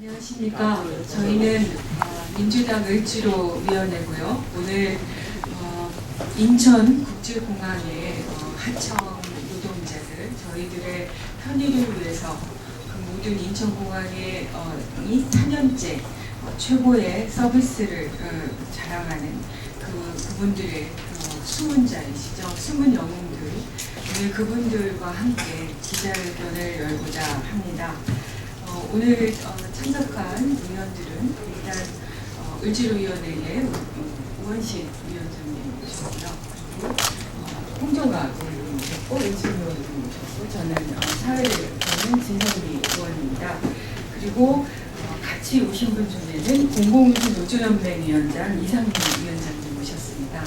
안녕하십니까. 저희는 민주당 을지로위원회고요. 오늘 인천국제공항의 하청 노동자들, 저희들의 편의를 위해서 그 모든 인천공항의 이 4년째 최고의 서비스를 자랑하는 그분들의 숨은 자이시죠. 숨은 영웅들. 오늘 그분들과 함께 기자회견을 열고자 합니다. 오늘 참석한 의원들은 일단 을지로위원회의 우원식 위원장님이셨고요. 그리고 홍정아 의원님이셨고, 을지로위원님 모셨고, 저는 사회를 진성미 의원입니다. 그리고 같이 오신 분 중에는 공공운수 노조연맹 위원장 이상민 위원장님 모셨습니다.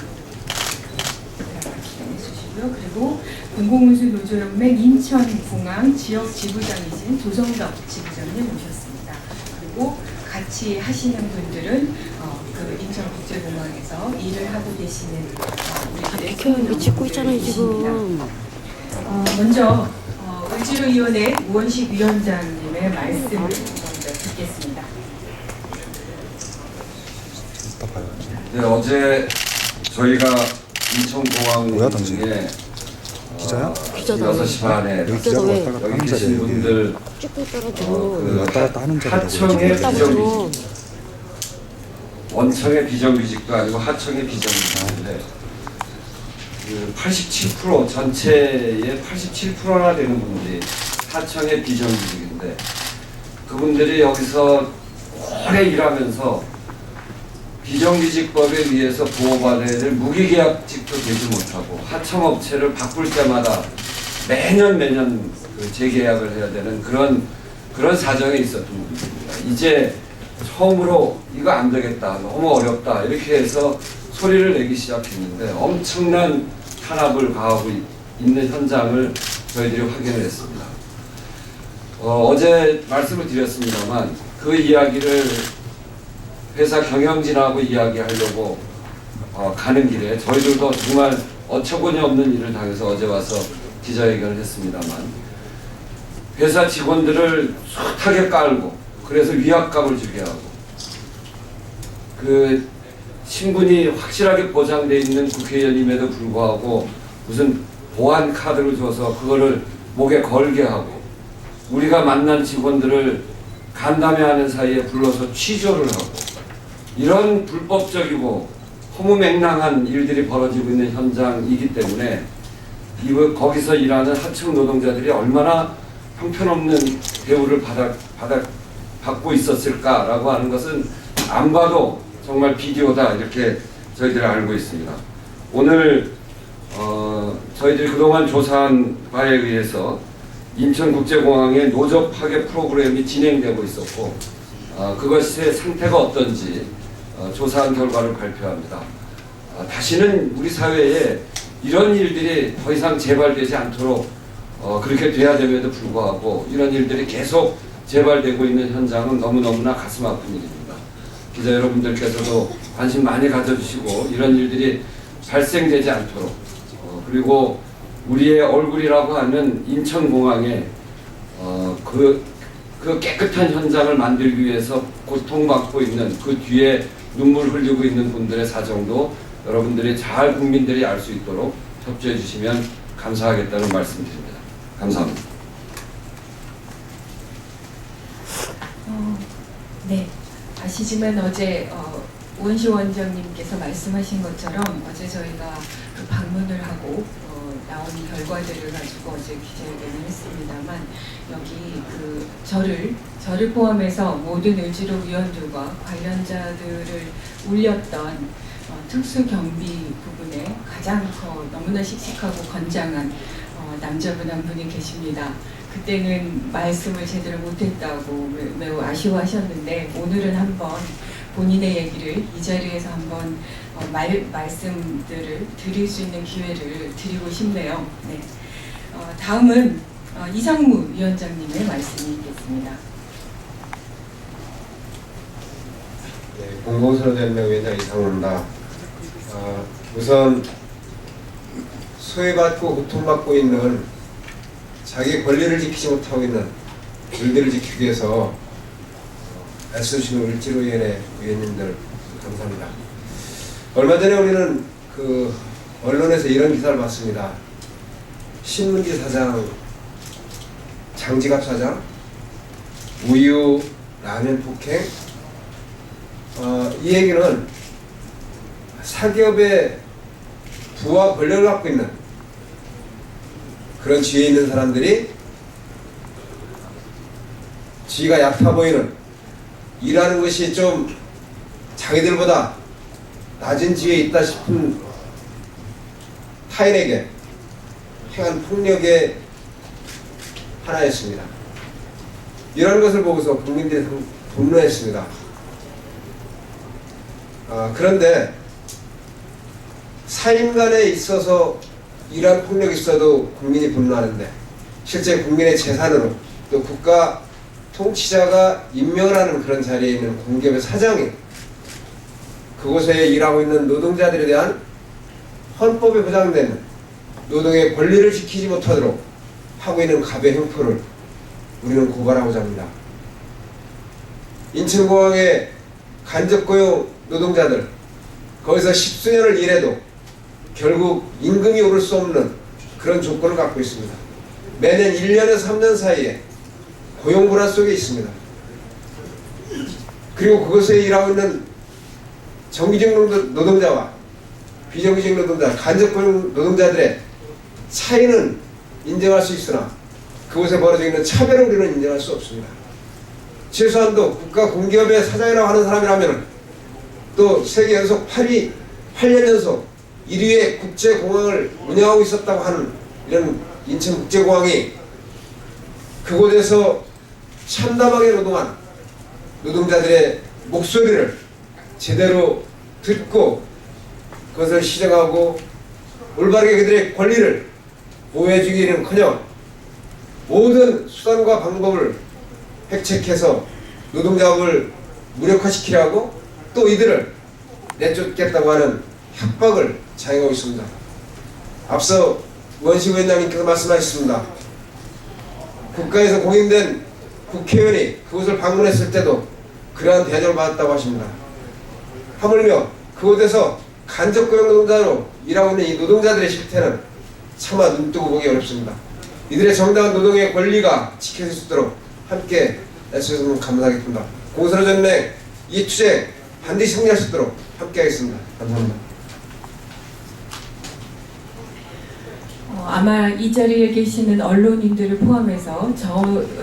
그리고 공공운수 노조연맹 인천공항 지역 지부장이신 조성덕 지부장님 모셨습니다. 그리고 같이 하시는 분들은 그 인천국제공항에서 일을 하고 계시는 비켜요. 찍고 있잖아요 지금. 먼저 을지로위원회 우원식 위원장님의 말씀을 먼저 듣겠습니다. 네, 어제 저희가 인천공항 중에 기자야? 6시 반에 여기 계신 분들 찍고 있다가 그 왔다 갔다 하는 하청의 비정규직, 원청의 비정규직도 아니고 하청의 비정규직인데 그 87% 전체의 87%나 되는 분들이 하청의 비정규직인데 그분들이 여기서 오래 일하면서 비정규직법에 의해서 보호받아야 될 무기계약직도 되지 못하고 하청업체를 바꿀 때마다 매년 그 재계약을 해야 되는 그런 사정에 있었던 분들입니다. 이제 처음으로 이거 안 되겠다, 너무 어렵다 이렇게 해서 소리를 내기 시작했는데 엄청난 탄압을 가하고 있는 현장을 저희들이 확인을 했습니다. 어제 말씀을 드렸습니다만 그 이야기를 회사 경영진하고 이야기하려고 가는 길에 저희들도 정말 어처구니 없는 일을 당해서 어제 와서 기자회견을 했습니다만 회사 직원들을 숱하게 깔고 그래서 위압감을 주게 하고 그 신분이 확실하게 보장되어 있는 국회의원임에도 불구하고 무슨 보안 카드를 줘서 그거를 목에 걸게 하고 우리가 만난 직원들을 간담회하는 사이에 불러서 취조를 하고 이런 불법적이고 허무맹랑한 일들이 벌어지고 있는 현장이기 때문에 거기서 일하는 하청 노동자들이 얼마나 형편없는 대우를 받고 있었을까라고 하는 것은 안 봐도 정말 비디오다 이렇게 저희들이 알고 있습니다. 오늘 저희들이 그동안 조사한 바에 의해서 인천국제공항의 노조 파괴 프로그램이 진행되고 있었고 그것의 상태가 어떤지 조사한 결과를 발표합니다. 다시는 우리 사회에 이런 일들이 더 이상 재발되지 않도록 그렇게 돼야 됨에도 불구하고 이런 일들이 계속 재발되고 있는 현장은 너무너무나 가슴 아픈 일입니다. 기자 여러분들께서도 관심 많이 가져주시고 이런 일들이 발생되지 않도록 그리고 우리의 얼굴이라고 하는 인천공항에 그 깨끗한 현장을 만들기 위해서 고통받고 있는 그 뒤에 눈물 흘리고 있는 분들의 사정도 여러분들이 잘 국민들이 알 수 있도록 협조해 주시면 감사하겠다는 말씀드립니다. 감사합니다. 네, 아시지만 어제 우원식 원장님께서 말씀하신 것처럼 어제 저희가 그 방문을 하고 나온 결과들을 가지고 어제 기자회견을 했습니다만 여기 그 저를 포함해서 모든 을지로 위원들과 관련자들을 울렸던 특수경비 부분에 가장 너무나 씩씩하고 건장한 남자분 한 분이 계십니다. 그때는 말씀을 제대로 못했다고 매우 아쉬워하셨는데 오늘은 한번 본인의 얘기를 이 자리에서 한번 말씀들을 드릴 수 있는 기회를 드리고 싶네요. 네. 다음은 이상무 위원장님의 말씀이 있겠습니다. 네, 공공노조연맹 위원장 이상무입니다. 우선 소외받고 고통받고 있는 자기 권리를 지키지 못하고 있는 일들을 지키기 위해서 애쓰시는 을지로위원회 위원님들 감사합니다. 얼마 전에 우리는 그 언론에서 이런 기사를 봤습니다. 신문지 사장, 장지갑 사장, 우유, 라면 폭행. 이 얘기는 사기업의 부와 권력을 갖고 있는 그런 지위에 있는 사람들이 지위가 얕아 보이는, 일하는 것이 좀 자기들보다 낮은 지위에 있다 싶은 타인에게 행한 폭력의 하나였습니다. 이런 것을 보고서 국민들이 분노했습니다. 그런데 사인 간에 있어서 이러한 폭력이 있어도 국민이 분노하는데, 실제 국민의 재산으로 또 국가 통치자가 임명을 하는 그런 자리에 있는 공기업의 사장이 그곳에 일하고 있는 노동자들에 대한 헌법에 보장된 노동의 권리를 지키지 못하도록 하고 있는 갑의 행포를 우리는 고발하고자 합니다. 인천공항의 간접고용 노동자들, 거기서 십수년을 일해도 결국 임금이 오를 수 없는 그런 조건을 갖고 있습니다. 매년 1년에서 3년 사이에 고용 불안 속에 있습니다. 그리고 그것에 일하고 있는 정규직 노동자와 비정규직 노동자, 간접고용 노동자들의 차이는 인정할 수 있으나 그곳에 벌어져 있는 차별을 우리는 인정할 수 없습니다. 최소한도 국가 공기업의 사장이라고 하는 사람이라면, 또 세계 연속 8년 연속 1위의 국제공항을 운영하고 있었다고 하는 이런 인천국제공항이 그곳에서 참담하게 노동한 노동자들의 목소리를 제대로 듣고 그것을 시정하고 올바르게 그들의 권리를 보호해주기는커녕 모든 수단과 방법을 획책해서 노동자업을 무력화시키려고 또 이들을 내쫓겠다고 하는 협박을 자행하고 있습니다. 앞서 원식 위원장님께서 말씀하셨습니다. 국가에서 공인된 국회의원이 그곳을 방문했을 때도 그러한 대접을 받았다고 하십니다. 하물며 그곳에서 간접고용 노동자로 일하고 있는 이 노동자들의 실태는 차마 눈뜨고 보기 어렵습니다. 이들의 정당한 노동의 권리가 지켜질 수 있도록 함께 애써주시면 감사하겠습니다. 공선호전맹 이 투쟁 반드시 승리할 수 있도록 함께 하겠습니다. 감사합니다. 아마 이 자리에 계시는 언론인들을 포함해서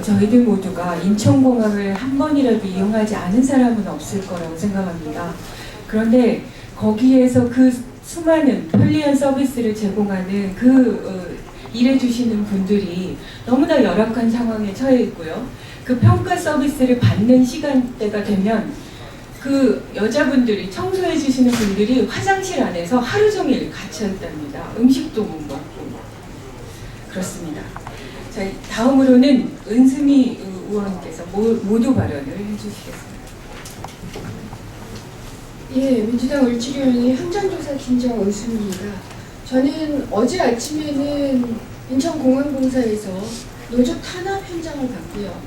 저희들 모두가 인천공항을 한 번이라도 이용하지 않은 사람은 없을 거라고 생각합니다. 그런데 거기에서 그 수많은 편리한 서비스를 제공하는 일해주시는 분들이 너무나 열악한 상황에 처해 있고요. 그 평가 서비스를 받는 시간대가 되면 그 여자분들이, 청소해 주시는 분들이 화장실 안에서 하루 종일 갇혀 있답니다. 음식도 못 먹고. 그렇습니다. 자, 다음으로는 은수미 의원께서 모두 발언을 해주시겠습니다. 예, 민주당 을지로위원회 현장조사 팀장 은수미입니다. 저는 어제 아침에는 인천공항공사에서 노조 탄압 현장을 봤고요.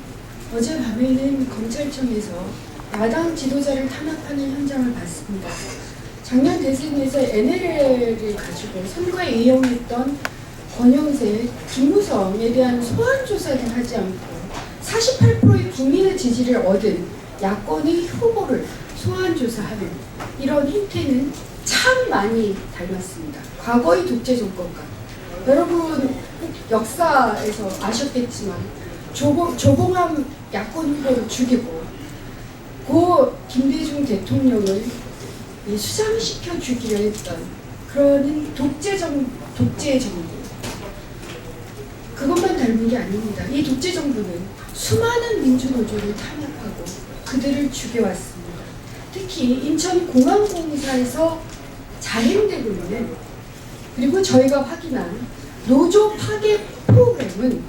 어제 밤에는 검찰청에서 야당 지도자를 탄압하는 현장을 봤습니다. 작년 대선에서 NLL을 가지고 선거에 이용했던 권영세, 김무성에 대한 소환 조사를 하지 않고 48%의 국민의 지지를 얻은 야권의 후보를 소환 조사하는 이런 행태는 참 많이 닮았습니다. 과거의 독재 정권과. 여러분 역사에서 아셨겠지만 조봉암 야권 후보를 죽이고 고 김대중 대통령을 수장시켜 주기로 했던 그런 독재의 정부. 그것만 닮은 게 아닙니다. 이 독재 정부는 수많은 민주노조를 탄압하고 그들을 죽여왔습니다. 특히 인천공항공사에서 자행되고 있는, 그리고 저희가 확인한 노조 파괴 프로그램은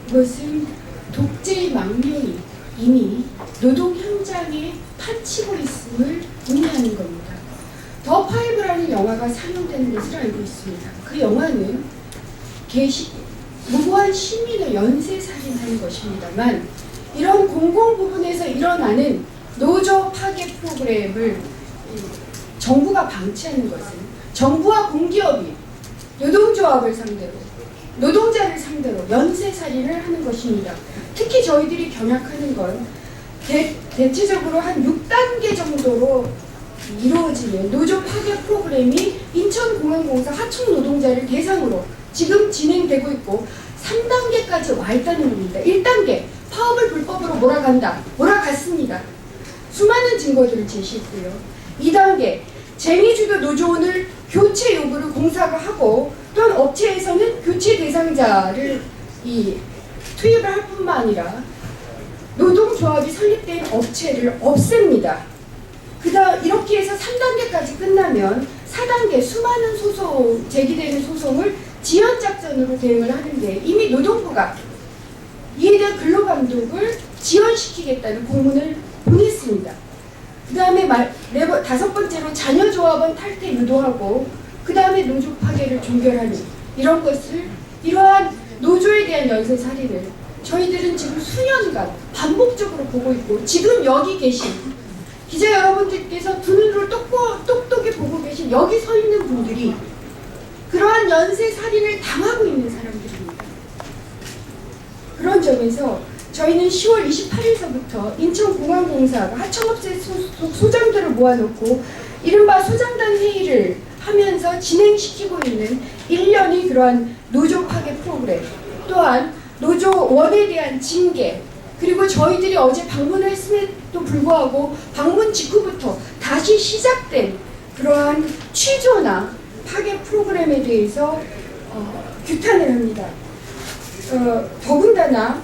이것은 독재의 망령이 이미 노동 현장에 파치고 있음을 의미하는 겁니다. 더 파이브라는 영화가 상영되는 것을 알고 있습니다. 그 영화는 무고한 시민을 연쇄살인하는 것입니다만, 이런 공공 부분에서 일어나는 노조 파괴 프로그램을 정부가 방치하는 것은 정부와 공기업이 노동조합을 상대로 노동자를 상대로 연쇄살인을 하는 것입니다. 특히 저희들이 경악하는 건 대체적으로 한 6단계 정도로 이루어지는 노조 파괴 프로그램이 인천공항공사 하청 노동자를 대상으로 지금 진행되고 있고 3단계까지 와 있다는 겁니다. 1단계 파업을 불법으로 몰아갔습니다. 수많은 증거들을 제시했고요. 2단계 쟁의주도 노조원을 교체 요구를 공사가 하고 또한 업체에서는 교체 대상자를 투입을 할 뿐만 아니라 노동조합이 설립된 업체를 없앱니다. 이렇게 해서 3단계까지 끝나면 4단계 수많은 제기되는 소송을 지연작전으로 대응을 하는데 이미 노동부가 이에 대한 근로감독을 지연시키겠다는 공문을 보냈습니다. 그 다음에 5번째로 자녀조합원 탈퇴 유도하고 그 다음에 노조 파괴를 종결하는 이러한 노조에 대한 연쇄살인을 저희들은 지금 수년간 반복적으로 보고 있고 지금 여기 계신 기자 여러분들께서 두 눈으로 똑똑히 보고 계신 여기 서 있는 분들이 그러한 연쇄살인을 당하고 있는 사람들입니다. 그런 점에서 저희는 10월 28일서부터 인천공항공사가 하청업체 소장들을 모아놓고 이른바 소장단 회의를 하면서 진행시키고 있는 1년의 그러한 노조 파괴 프로그램 또한 노조원에 대한 징계 그리고 저희들이 어제 방문을 했음에도 불구하고 방문 직후부터 다시 시작된 그러한 취조나 파괴 프로그램에 대해서 규탄을 합니다. 더군다나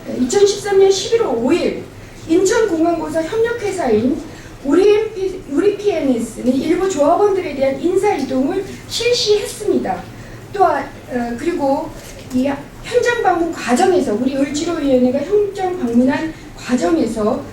2013년 11월 5일 인천공항공사 협력회사인 우리PNS는 일부 조합원들에 대한 인사이동을 실시했습니다. 또한 그리고 이 현장 방문 과정에서 우리 을지로위원회가 현장 방문한 과정에서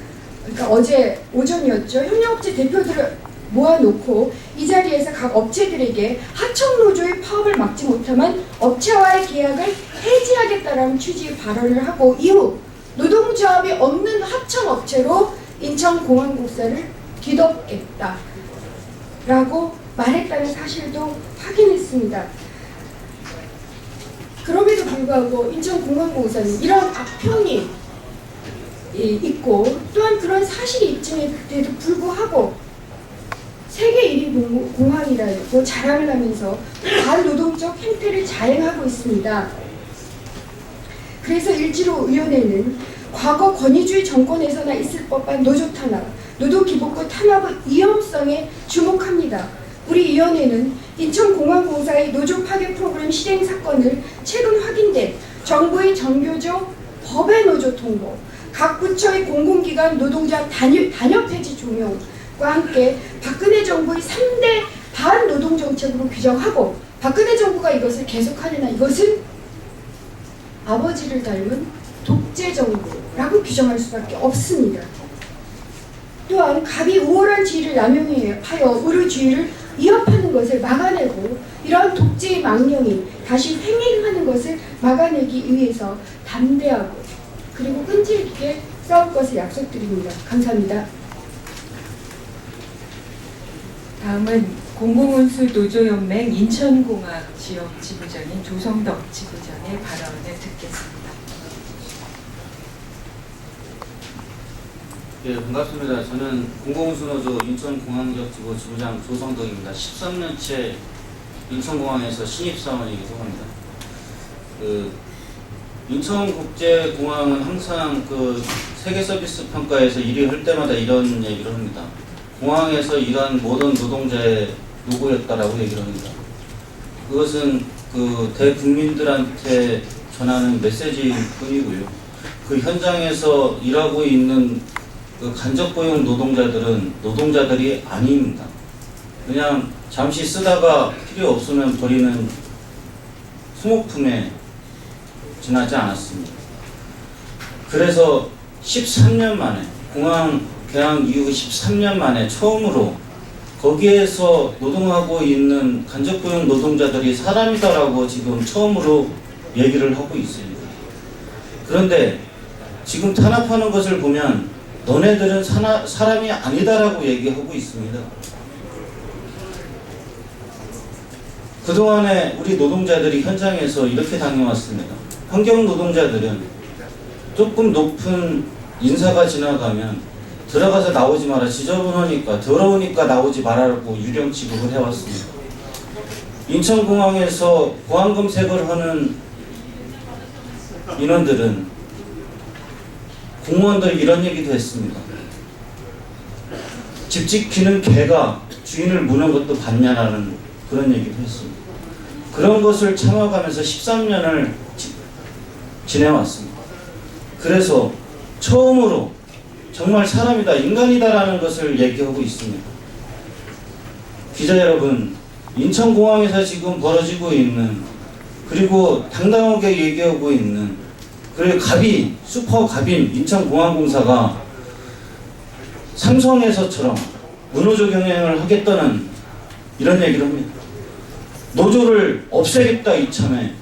그러니까 어제 오전이었죠. 협력업체 대표들을 모아놓고 이 자리에서 각 업체들에게 하청노조의 파업을 막지 못하면 업체와의 계약을 해지하겠다라는 취지의 발언을 하고 이후 노동조합이 없는 하청업체로 인천공항공사를 뒤덮겠다라고 말했다는 사실도 확인했습니다. 그럼에도 불구하고 인천공항공사는 이런 악평이 있고 또한 그런 사실이 있음에도 불구하고 세계 1위 공항이라고 자랑을 하면서 반노동적 행태를 자행하고 있습니다. 그래서 일지로위원회는 과거 권위주의 정권에서나 있을 법한 노조 탄압, 노동기본권 탄압의 위험성에 주목합니다. 우리 위원회는 인천공항공사의 노조 파괴 프로그램 실행 사건을 최근 확인된 정부의 정교조 법의 노조 통보, 각 부처의 공공기관 노동자 단협 폐지 종용과 함께 박근혜 정부의 3대 반노동 정책으로 규정하고 박근혜 정부가 이것을 계속하느냐 이것은 아버지를 닮은 독재 정부라고 규정할 수밖에 없습니다. 또한 갑이 우월한 지위를 남용하여 의료주의를 위협하는 것을 막아내고 이러한 독재의 망령이 다시 횡행하는 것을 막아내기 위해서 담대하고 그리고 끈질기게 싸울 것을 약속드립니다. 감사합니다. 다음은 공공운수 노조연맹 인천공항 지역 지부장인 조성덕 지부장의 발언을 듣겠습니다. 예, 반갑습니다. 저는 공공운수노조 인천공항지역 지부 지부장 조성덕입니다. 13년째 인천공항에서 신입사원이기도 합니다. 인천국제공항은 항상 세계서비스 평가에서 1위 할 때마다 이런 얘기를 합니다. 공항에서 일한 모든 노동자의 노고였다라고 얘기를 합니다. 그것은 대국민들한테 전하는 메시지일 뿐이고요. 그 현장에서 일하고 있는 간접고용 노동자들은 노동자들이 아닙니다. 그냥 잠시 쓰다가 필요 없으면 버리는 소모품에 지나지 않았습니다. 그래서 13년 만에 공항 개항 이후 13년 만에 처음으로 거기에서 노동하고 있는 간접고용 노동자들이 사람이다라고 지금 처음으로 얘기를 하고 있습니다. 그런데 지금 탄압하는 것을 보면 너네들은 사람이 아니다라고 얘기하고 있습니다. 그동안에 우리 노동자들이 현장에서 이렇게 당해왔습니다. 환경 노동자들은 조금 높은 인사가 지나가면 들어가서 나오지 마라, 지저분하니까 더러우니까 나오지 말라고 유령 지급을 해왔습니다. 인천공항에서 보안 검색을 하는 인원들은 공무원들 이런 얘기도 했습니다. 집 지키는 개가 주인을 무는 것도 봤냐라는 그런 얘기도 했습니다. 그런 것을 참아가면서 13년을 지내왔습니다. 그래서 처음으로 정말 사람이다, 인간이다라는 것을 얘기하고 있습니다. 기자 여러분, 인천공항에서 지금 벌어지고 있는, 그리고 당당하게 얘기하고 있는, 그리고 갑인, 슈퍼 갑인 인천공항공사가 삼성에서처럼 문호조 경영을 하겠다는 이런 얘기를 합니다. 노조를 없애겠다 이참에,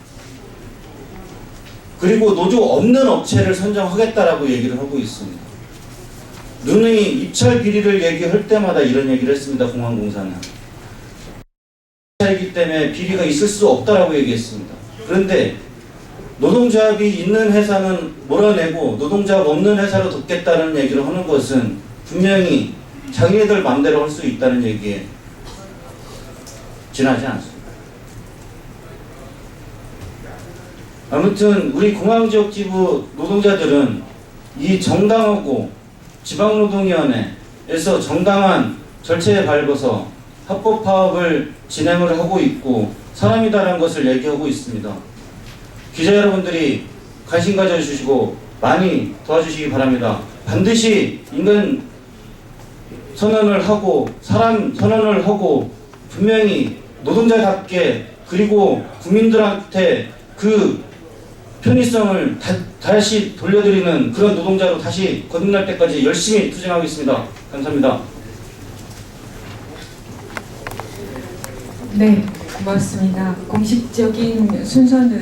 그리고 노조 없는 업체를 선정하겠다라고 얘기를 하고 있습니다. 누누이 입찰 비리를 얘기할 때마다 이런 얘기를 했습니다. 공항공사는 입찰이기 때문에 비리가 있을 수 없다라고 얘기했습니다. 그런데 노동조합이 있는 회사는 몰아내고 노동조합 없는 회사로 돕겠다는 얘기를 하는 것은 분명히 자기네들 마음대로 할 수 있다는 얘기에 지나지 않습니다. 아무튼 우리 공항지역지부 노동자들은 이 정당하고 지방노동위원회에서 정당한 절차에 밟아서 합법 파업을 진행을 하고 있고 사람이다라는 것을 얘기하고 있습니다. 기자 여러분들이 관심 가져주시고 많이 도와주시기 바랍니다. 반드시 인간 선언을 하고 사람 선언을 하고 분명히 노동자답게, 그리고 국민들한테 그 편의성을 다시 돌려드리는 그런 노동자로 다시 거듭날 때까지 열심히 투쟁하겠습니다. 감사합니다. 네, 고맙습니다. 공식적인 순서는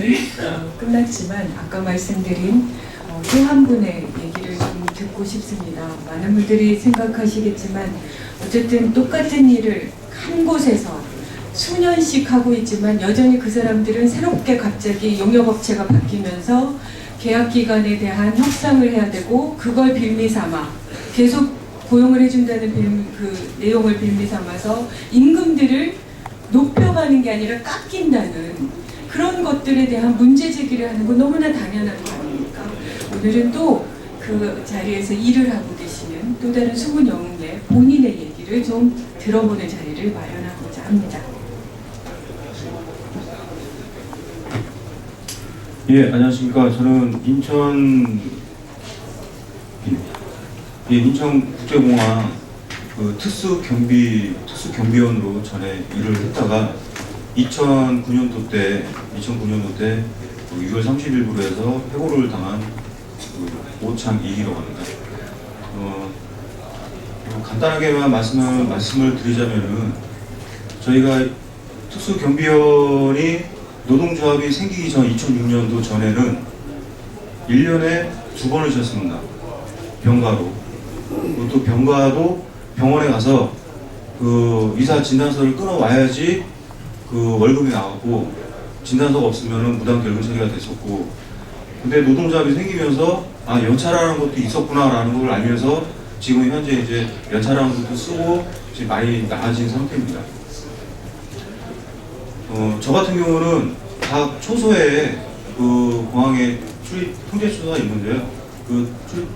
끝났지만 아까 말씀드린 또 한 분의 얘기를 좀 듣고 싶습니다. 많은 분들이 생각하시겠지만 어쨌든 똑같은 일을 한 곳에서 수년씩 하고 있지만 여전히 그 사람들은 새롭게 갑자기 용역업체가 바뀌면서 계약기간에 대한 협상을 해야 되고, 그걸 빌미 삼아 계속 고용을 해준다는 그 내용을 빌미 삼아서 임금들을 높여가는 게 아니라 깎인다는 그런 것들에 대한 문제 제기를 하는 건 너무나 당연한 거 아닙니까? 오늘은 또 그 자리에서 일을 하고 계시는 또 다른 수분 영웅의 본인의 얘기를 좀 들어보는 자리를 마련하고자 합니다. 예, 안녕하십니까. 저는 인천국제공항 특수경비원으로 전에 일을 했다가 2009년도 때 6월 30일부로 해서 해고를 당한 오창익이라고 합니다. 간단하게만 말씀을 드리자면은, 저희가 특수경비원이 노동조합이 생기기 전 2006년도 전에는 1년에 2번을 쉬었습니다. 병가로. 또 병가도 병원에 가서 그 의사 진단서를 끊어와야지 그 월급이 나왔고, 진단서가 없으면 무단결근 처리가 됐었고, 근데 노동조합이 생기면서 아, 연차라는 것도 있었구나라는 걸 알면서 지금 현재 이제 연차라는 것도 쓰고 지금 많이 나아진 상태입니다. 저 같은 경우는 각 초소에 그 공항에 출입 통제소가 있는데요. 그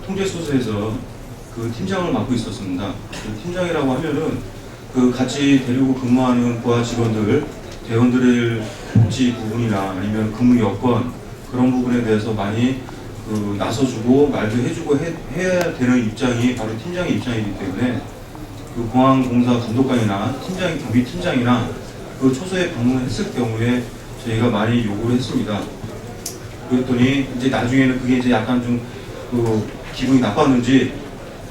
통제소에서 그 팀장을 맡고 있었습니다. 그 팀장이라고 하면은 그 같이 데리고 근무하는 부하 직원들, 대원들의 복지 부분이나 아니면 근무 여건 그런 부분에 대해서 많이 그 나서주고 말도 해주고 해야 되는 입장이 바로 팀장의 입장이기 때문에 그 공항공사 감독관이나 경비팀장이나 그 초소에 방문했을 경우에 저희가 많이 요구를 했습니다. 그랬더니 이제 나중에는 그게 이제 약간 좀 그 기분이 나빴는지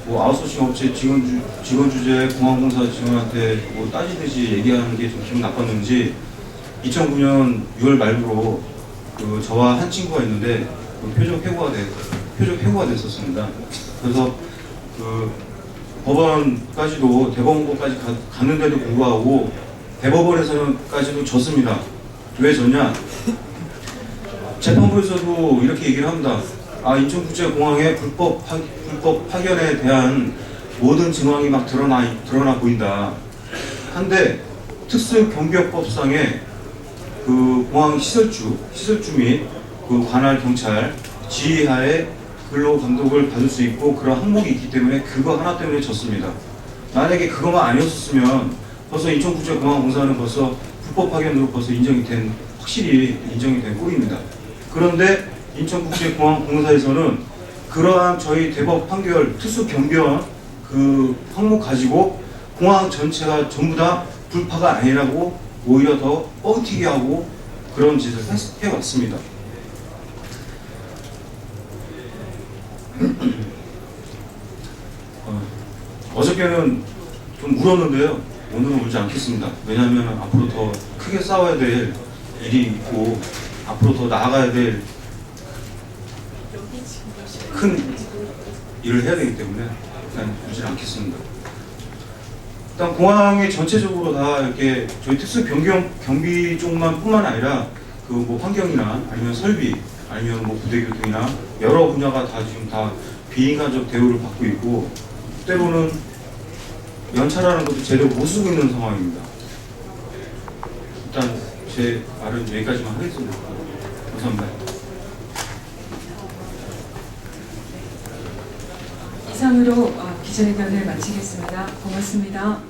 뭐 아웃소싱 업체 직원 주제 공항공사 직원한테 뭐 따지듯이 얘기하는 게 좀 기분 나빴는지 2009년 6월 말부로 그 저와 한 친구가 있는데 그 표적 해고가 됐었습니다. 그래서 그 법원까지도 대법원까지 갔는데도 불구하고 대법원에서는까지도 졌습니다. 왜 졌냐? 재판부에서도 이렇게 얘기를 합니다. 인천국제공항의 불법 파견에 대한 모든 증황이 막 드러나 보인다. 한데 특수경비법상의 그 공항 시설주 및 그 관할 경찰 지휘하에 근로 감독을 받을 수 있고 그런 항목이 있기 때문에 그거 하나 때문에 졌습니다. 만약에 그거만 아니었으면 벌써 인천국제공항공사는 벌써 불법 파견으로 벌써 확실히 인정이 된 꼴입니다. 그런데 인천국제공항공사에서는 그러한 저희 대법 판결 특수경비원 그 항목 가지고 공항 전체가 전부 다 불파가 아니라고 오히려 더 뻥튀기 하고 그런 짓을 해왔습니다. 어저께는 좀 울었는데요. 오늘은 울지 않겠습니다. 왜냐하면 앞으로 더 크게 싸워야 될 일이 있고 앞으로 더 나아가야 될 큰 일을 해야 되기 때문에 일단 울지 않겠습니다. 일단 공항에 전체적으로 다 이렇게 저희 특수 경비 쪽만 뿐만 아니라 그 뭐 환경이나 아니면 설비 아니면 뭐 부대 교통이나 여러 분야가 다 지금 다 비인간적 대우를 받고 있고 때로는 연차라는 것도 제대로 못 쓰고 있는 상황입니다. 일단 제 말은 여기까지만 하겠습니다. 감사합니다. 이상으로 기자회견을 마치겠습니다. 고맙습니다.